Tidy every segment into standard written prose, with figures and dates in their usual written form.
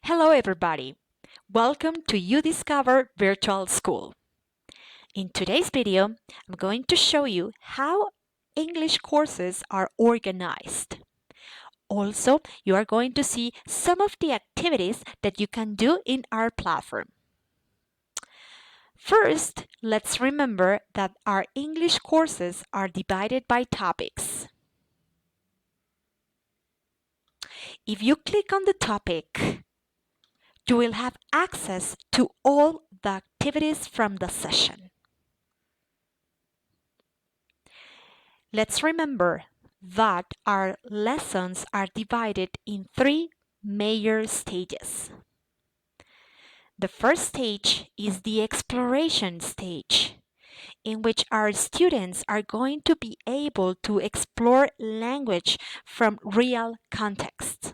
Hello, everybody. Welcome to You Discover Virtual School. In today's video, I'm going to show you how English courses are organized. Also, you are going to see some of the activities that you can do in our platform. First, let's remember that our English courses are divided by topics. If you click on the topic, you will have access to all the activities from the session. Let's remember that our lessons are divided in three major stages. The first stage is the exploration stage, in which our students are going to be able to explore language from real contexts.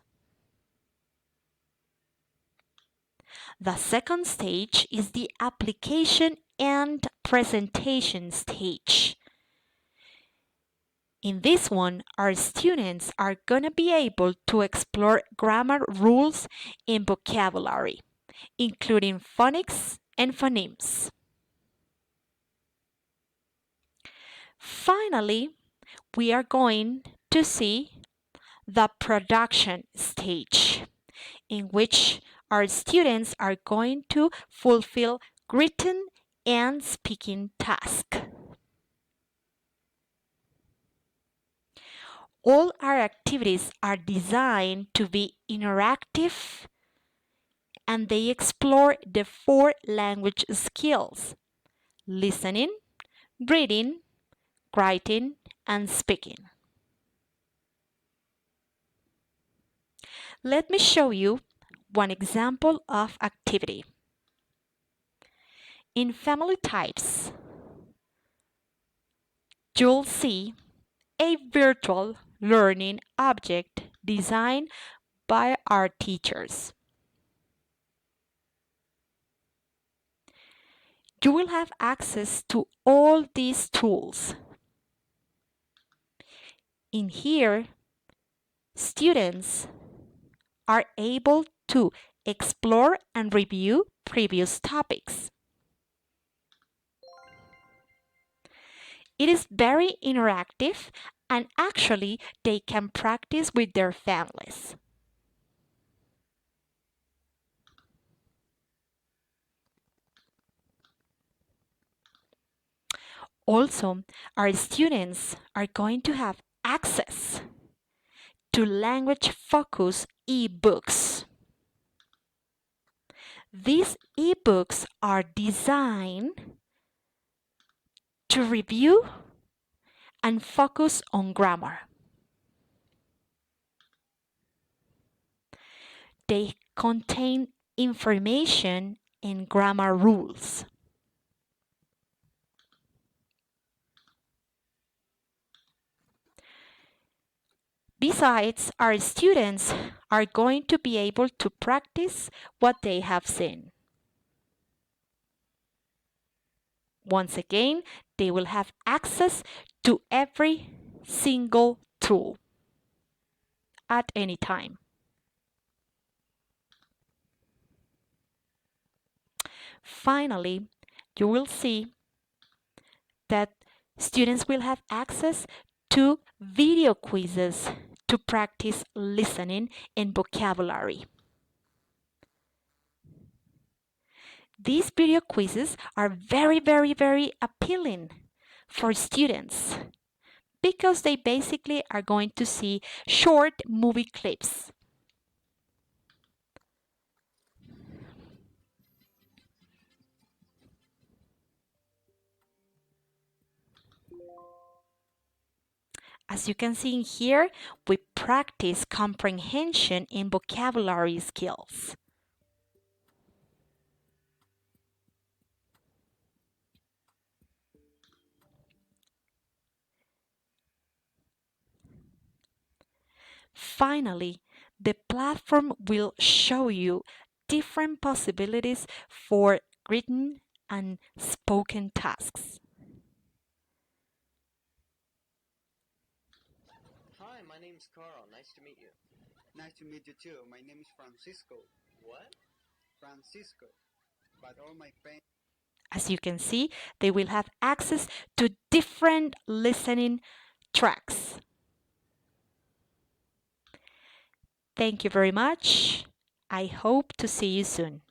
The second stage is the application and presentation stage. In this one, our students are going to be able to explore grammar rules and vocabulary, including phonics and phonemes. Finally, we are going to see the production stage, in which our students are going to fulfill written and speaking tasks. All our activities are designed to be interactive and they explore the four language skills: listening, reading, writing, and speaking. Let me show you one example of activity. In family types, you'll see a virtual learning object designed by our teachers. You will have access to all these tools. In here, students are able to explore and review previous topics. It is very interactive and actually they can practice with their families. Also, our students are going to have access to language focus ebooks. These ebooks are designed to review and focus on grammar. They contain information and grammar rules. Besides, our students are going to be able to practice what they have seen. Once again, they will have access to every single tool at any time. Finally, you will see that students will have access to video quizzes to practice listening and vocabulary. These video quizzes are very appealing for students because they basically are going to see short movie clips. As you can see in here, we practice comprehension and vocabulary skills. Finally, the platform will show you different possibilities for written and spoken tasks. Hi, my name is Carl. Nice to meet you. Nice to meet you too. My name is Francisco. As you can see, they will have access to different listening tracks. Thank you very much. I hope to see you soon.